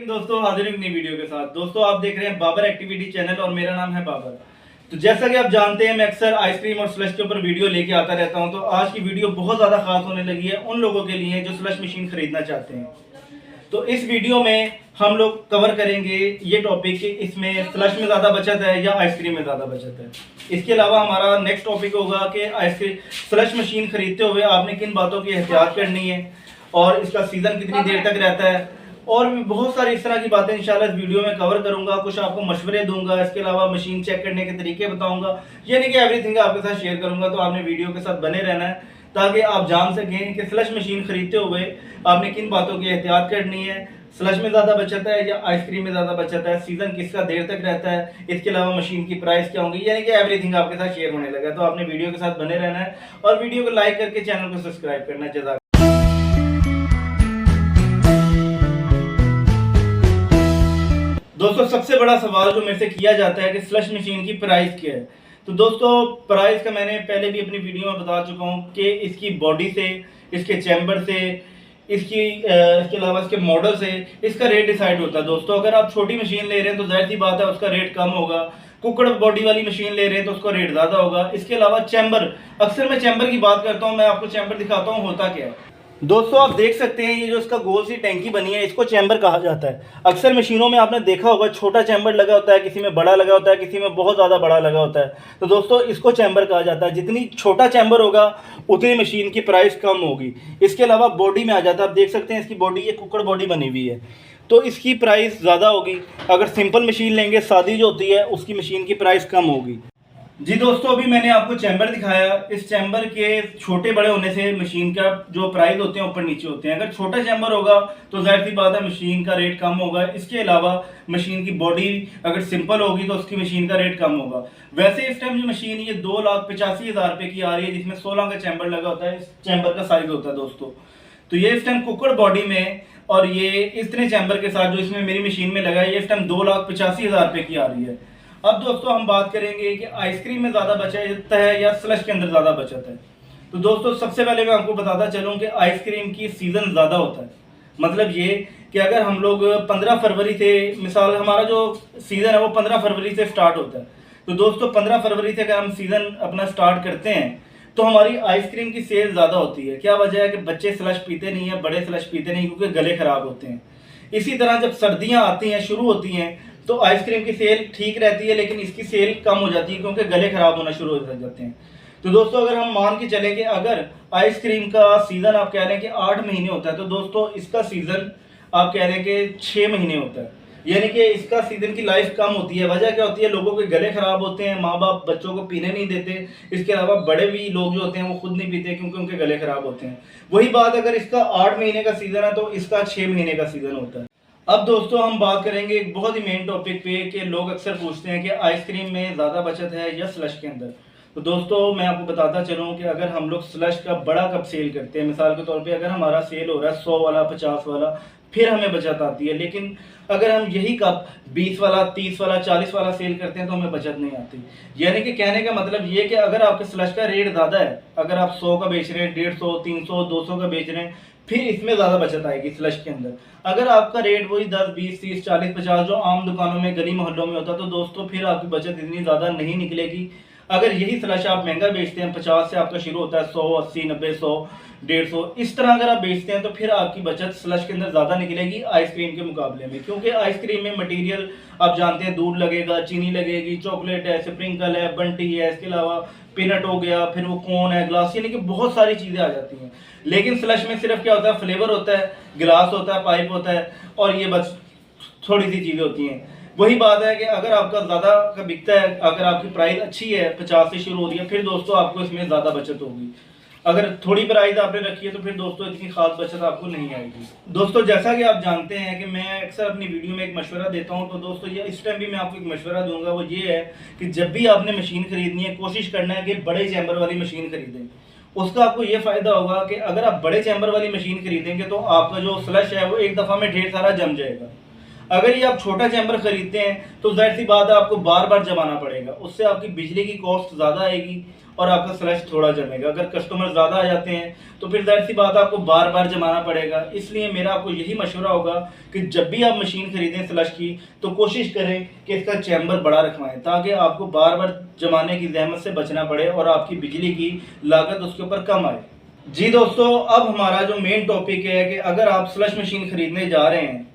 दोस्तों हाजिर एक नई वीडियो के साथ। दोस्तों आप देख रहे हैं बाबर एक्टिविटी चैनल और मेरा नाम है बाबर। तो जैसा कि आप जानते हैं मैं अक्सर आइसक्रीम और स्लश के ऊपर वीडियो लेके आता रहता हूं। तो आज की वीडियो बहुत ज़्यादा खास होने लगी है उन लोगों के लिए जो स्लश मशीन खरीदना चाहते हैं। तो इस वीडियो में हम लोग कवर करेंगे ये टॉपिक कि इसमें स्लश में ज़्यादा बचत है या आइसक्रीम में ज़्यादा बचत है। इसके अलावा हमारा नेक्स्ट टॉपिक होगा कि आइसक्रीम स्लश मशीन खरीदते हुए आपने किन बातों की एहतियात करनी है और इसका सीज़न कितनी देर तक रहता है, और भी बहुत सारी इस तरह की बातें इंशाल्लाह इस वीडियो में कवर करूंगा। कुछ आपको मशवरे दूंगा, इसके अलावा मशीन चेक करने के तरीके बताऊंगा, यानी कि एवरीथिंग आपके साथ शेयर करूंगा। तो आपने वीडियो के साथ बने रहना है ताकि आप जान सकें कि स्लश मशीन खरीदते हुए आपने किन बातों की एहतियात करनी है, स्लश में ज़्यादा बचत है या आइसक्रीम में ज़्यादा बचत है, सीज़न किसका देर तक रहता है, इसके अलावा मशीन की प्राइस क्या होंगी, यानी कि एवरीथिंग आपके साथ शेयर होने लगा। तो आपने वीडियो के साथ बने रहना है और वीडियो को लाइक करके चैनल को सब्सक्राइब करना है। जज़ाक। दोस्तों सबसे बड़ा सवाल जो मेरे से किया जाता है कि स्लश मशीन की प्राइस क्या है। तो दोस्तों प्राइस का मैंने पहले भी अपनी वीडियो में बता चुका हूँ कि इसकी बॉडी से, इसके चैम्बर से, इसके अलावा इसके मॉडल से इसका रेट डिसाइड होता है। दोस्तों अगर आप छोटी मशीन ले रहे हैं तो जाहिर सी बात है उसका रेट कम होगा। कुकड़ बॉडी वाली मशीन ले रहे हैं तो उसका रेट ज़्यादा होगा। इसके अलावा चैम्बर, अक्सर मैं चैम्बर की बात करता हूँ, मैं आपको चैम्बर दिखाता हूँ होता क्या है। दोस्तों आप देख सकते हैं ये जो इसका गोल सी टैंकी बनी है इसको चैम्बर कहा जाता है। अक्सर मशीनों में आपने देखा होगा छोटा चैम्बर लगा होता है, किसी में बड़ा लगा होता है, किसी में बहुत ज़्यादा बड़ा लगा होता है। तो दोस्तों इसको चैम्बर कहा जाता है। जितनी छोटा चैम्बर होगा उतनी मशीन की प्राइस कम होगी। इसके अलावा बॉडी में आ जाता है, आप देख सकते हैं इसकी बॉडी, ये कुकड़ बॉडी बनी हुई है तो इसकी प्राइस ज़्यादा होगी। अगर सिंपल मशीन लेंगे, सादी जो होती है, उसकी मशीन की प्राइस कम होगी। जी दोस्तों अभी मैंने आपको चैम्बर दिखाया। इस चैम्बर के छोटे बड़े होने से मशीन का जो प्राइस होते हैं ऊपर नीचे होते हैं। अगर छोटा चैम्बर होगा तो जाहिर सी बात है मशीन का रेट कम होगा। इसके अलावा मशीन की बॉडी अगर सिंपल होगी तो उसकी मशीन का रेट कम होगा। वैसे इस टाइम जो मशीन ये 2,85,000 रुपये की आ रही है, जिसमें 16 का चैम्बर लगा होता है। इस चैम्बर का साइज होता है दोस्तों। तो ये इस टाइम कुकड़ बॉडी में और ये इतने चैम्बर के साथ जो इसमें मेरी मशीन में लगा है, ये इस टाइम 2,85,000 रुपये की आ रही है। अब दोस्तों हम बात करेंगे कि आइसक्रीम में ज़्यादा बचत है या स्लश के अंदर ज़्यादा बचत है। तो दोस्तों सबसे पहले मैं आपको बताता चलूँ कि आइसक्रीम की सीज़न ज़्यादा होता है। मतलब ये कि अगर हम लोग 15 फरवरी से, मिसाल हमारा जो सीज़न है वो 15 फरवरी से स्टार्ट होता है। तो दोस्तों 15 फरवरी से अगर हम सीज़न अपना स्टार्ट करते हैं तो हमारी आइसक्रीम की सेल ज़्यादा होती है। क्या वजह है कि बच्चे स्लश पीते नहीं हैं, बड़े स्लश पीते नहीं, क्योंकि गले ख़राब होते हैं। इसी तरह जब सर्दियाँ आती हैं, शुरू होती हैं, तो आइसक्रीम की सेल ठीक रहती है लेकिन इसकी सेल कम हो जाती है क्योंकि गले खराब होना शुरू हो जाते हैं। तो दोस्तों अगर हम मान के चले कि अगर आइसक्रीम का सीज़न आप कह रहे हैं कि 8 महीने होता है, तो दोस्तों इसका सीज़न आप कह रहे हैं कि 6 महीने होता है, यानी कि इसका सीज़न की लाइफ कम होती है। वजह क्या होती है? लोगों के गले खराब होते हैं, माँ बाप बच्चों को पीने नहीं देते। इसके अलावा बड़े भी लोग जो होते हैं वो खुद नहीं पीते क्योंकि उनके गले खराब होते हैं। वही बात अगर इसका 8 महीने का सीज़न है तो इसका 6 महीने का सीज़न होता है। अब दोस्तों हम बात करेंगे एक बहुत ही मेन टॉपिक पे कि लोग अक्सर पूछते हैं कि आइसक्रीम में ज़्यादा बचत है या स्लश के अंदर। तो दोस्तों मैं आपको बताता चलूँ कि अगर हम लोग स्लश का बड़ा कप सेल करते हैं, मिसाल के तौर पे अगर हमारा सेल हो रहा है 100 वाला, 50 वाला, फिर हमें बचत आती है। लेकिन अगर हम यही कप 20 वाला, 30 वाला, 40 वाला सेल करते हैं तो हमें बचत नहीं आती। यानी कि कहने का मतलब ये कि अगर आपके स्लश का रेट ज़्यादा है, अगर आप 100 का बेच रहे हैं, 150, 300, 200 का बेच रहे हैं, फिर इसमें ज़्यादा बचत आएगी स्लश के अंदर। अगर आपका रेट वही 10, 20, 30, 40, 50 जो आम दुकानों में, गली मोहल्लों में होता है, तो दोस्तों फिर आपकी बचत इतनी ज़्यादा नहीं निकलेगी। अगर यही स्लश आप महंगा बेचते हैं, 50 से आपका शुरू होता है, 100, 80, 90, 100, 150, इस तरह अगर आप बेचते हैं तो फिर आपकी बचत स्लश के अंदर ज़्यादा निकलेगी आइसक्रीम के मुकाबले में। क्योंकि आइसक्रीम में मटेरियल आप जानते हैं, दूध लगेगा, चीनी लगेगी, चॉकलेट है, स्प्रिंकल है, बंटी है, इसके अलावा पीनट हो गया, फिर वो कोन है, ग्लास, यानी कि बहुत सारी चीज़ें आ जाती हैं। लेकिन स्लश में सिर्फ क्या होता है? फ्लेवर होता है, गिलास होता है, पाइप होता है और ये बस थोड़ी सी चीज़ें होती हैं। वही बात है कि अगर आपका ज़्यादा का बिकता है, अगर आपकी प्राइस अच्छी है, 50 से शुरू हो रही है, फिर दोस्तों आपको इसमें ज़्यादा बचत होगी। अगर थोड़ी प्राइस आपने रखी है तो फिर दोस्तों इतनी खास बचत आपको नहीं आएगी। दोस्तों जैसा कि आप जानते हैं कि मैं अक्सर अपनी वीडियो में एक मशवरा देता हूं, तो दोस्तों ये इस टाइम भी मैं आपको एक मशवरा दूंगा। वो ये है कि जब भी आपने मशीन खरीदनी है, कोशिश करना है कि बड़े चैम्बर वाली मशीन खरीदें। उसका आपको ये फ़ायदा होगा कि अगर आप बड़े चैम्बर वाली मशीन खरीदेंगे तो आपका जो स्लश है वो एक दफ़ा में ढेर सारा जम जाएगा। अगर ये आप छोटा चैम्बर खरीदते हैं तो जाहिर सी बात है आपको बार बार जमाना पड़ेगा, उससे आपकी बिजली की कॉस्ट ज़्यादा आएगी और आपका स्लश थोड़ा जमेगा। अगर कस्टमर ज़्यादा आ जाते हैं तो फिर जाहिर सी बात है आपको बार बार जमाना पड़ेगा। इसलिए मेरा आपको यही मशवरा होगा कि जब भी आप मशीन खरीदें स्लश की तो कोशिश करें कि इसका चैम्बर बड़ा रखवाएं, ताकि आपको बार बार जमाने की जहमत से बचना पड़े और आपकी बिजली की लागत उसके ऊपर कम आए। जी दोस्तों, अब हमारा जो मेन टॉपिक है कि अगर आप स्लश मशीन खरीदने जा रहे हैं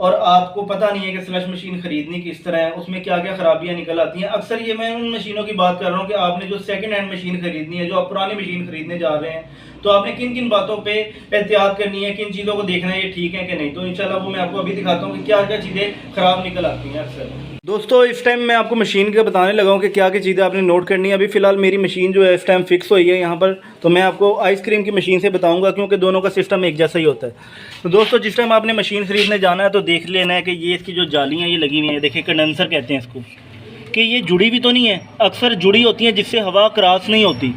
और आपको पता नहीं है कि स्लश मशीन खरीदनी किस तरह है, उसमें क्या क्या खराबियां निकल आती हैं। अक्सर ये मैं उन मशीनों की बात कर रहा हूँ कि आपने जो सेकंड हैंड मशीन खरीदनी है, जो आप पुरानी मशीन खरीदने जा रहे हैं, तो आपने किन किन बातों पे एहतियात करनी है, किन चीज़ों को देखना है ये ठीक है कि नहीं। तो इंशाल्लाह वो मैं आपको अभी दिखाता हूँ कि क्या क्या चीज़ें ख़राब निकल आती हैं अक्सर। दोस्तों, इस टाइम मैं आपको मशीन के बताने लगा हूँ कि क्या क्या चीज़ें आपने नोट करनी है। अभी फ़िलहाल मेरी मशीन जो है इस टाइम फिक्स हुई है यहाँ पर, तो मैं आपको आइसक्रीम की मशीन से बताऊँगा क्योंकि दोनों का सिस्टम एक जैसा ही होता है। तो दोस्तों, जिस टाइम आपने मशीन ख़रीदने जाना है तो देख लेना है कि ये इसकी जो जालियाँ ये लगी हुई हैं, देखिए कंडेंसर कहते हैं इसको, कि ये जुड़ी भी तो नहीं है। अक्सर जुड़ी होती हैं जिससे हवा क्रॉस नहीं होती,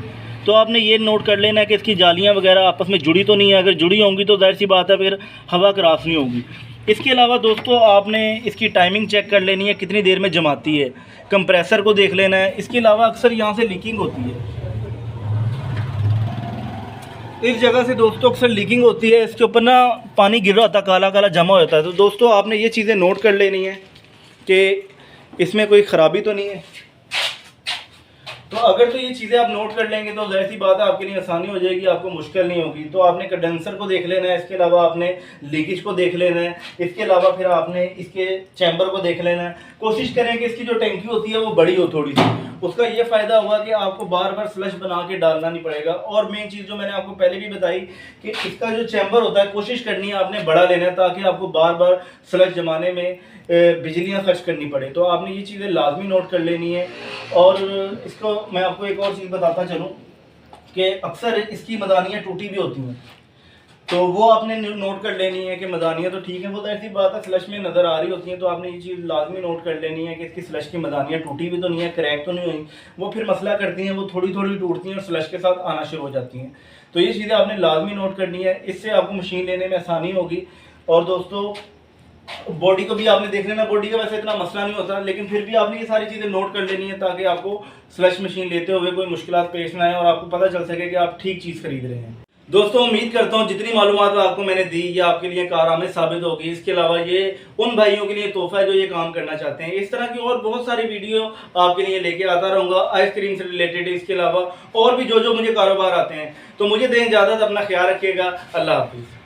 तो आपने ये नोट कर लेना है कि इसकी जालियाँ वगैरह आपस में जुड़ी तो नहीं है। अगर जुड़ी होंगी तो जाहिर सी बात है फिर हवा क्रॉस नहीं होगी। इसके अलावा दोस्तों, आपने इसकी टाइमिंग चेक कर लेनी है, कितनी देर में जमाती है। कंप्रेसर को देख लेना है। इसके अलावा अक्सर यहाँ से लीकिंग होती है, इस जगह से दोस्तों अक्सर लीकिंग होती है। इसके ऊपर ना पानी गिर रहा होता है, काला काला जमा हो जाता है। तो दोस्तों, आपने ये चीज़ें नोट कर लेनी है कि इसमें कोई ख़राबी तो नहीं है। तो अगर तो ये चीज़ें आप नोट कर लेंगे तो जाहिर सी बात है आपके लिए आसानी हो जाएगी, आपको मुश्किल नहीं होगी। तो आपने कंडेंसर को देख लेना है, इसके अलावा आपने लीकेज को देख लेना है, इसके अलावा फिर आपने इसके चैम्बर को देख लेना है। कोशिश करें कि इसकी जो टैंकी होती है वो बड़ी हो थोड़ी सी, उसका ये फ़ायदा हुआ कि आपको बार बार स्लश बना के डालना नहीं पड़ेगा। और मेन चीज़ जो मैंने आपको पहले भी बताई कि इसका जो चैम्बर होता है कोशिश करनी है आपने बड़ा लेना है, ताकि आपको बार बार स्लश जमाने में बिजलियाँ खर्च करनी पड़े। तो आपने ये चीज़ें लाजमी नोट कर लेनी है। और इसको मैं आपको एक और चीज़ बताता चलूँ कि अक्सर इसकी मदानियाँ टूटी भी होती हैं, तो वो आपने नोट कर लेनी है कि मदानियाँ तो ठीक है, वो तो ऐसी बात है स्लश में नज़र आ रही होती हैं। तो आपने ये चीज़ लाजमी नोट कर लेनी है कि इसकी स्लश की मदानियाँ टूटी भी तो नहीं है, क्रैक तो नहीं हुई। वो फिर मसला करती हैं, वो थोड़ी थोड़ी टूटती हैं और स्लश के साथ आना शुरू हो जाती हैं। तो ये चीज़ें आपने लाजमी नोट करनी है, इससे आपको मशीन लेने में आसानी होगी। और दोस्तों, बॉडी को भी आपने देख लेना। बॉडी का वैसे इतना मसला नहीं होता, लेकिन फिर भी आपने ये सारी चीज़ें नोट कर लेनी है ताकि आपको स्लश मशीन लेते हुए कोई मुश्किलात पेश ना आए और आपको पता चल सके कि आप ठीक चीज़ खरीद रहे हैं। दोस्तों, उम्मीद करता हूँ जितनी मालूमात आपको मैंने दी ये आपके लिए कारआमद साबित होगी। इसके अलावा ये उन भाइयों के लिए तोहफा है जो ये काम करना चाहते हैं। इस तरह की और बहुत सारी वीडियो आपके लिए लेके आता रहूँगा आइसक्रीम से रिलेटेड। इसके अलावा और भी जो जो मुझे कारोबार आते हैं। तो मुझे दें इजाज़त, अपना ख्याल रखिएगा। अल्लाह हाफिज़।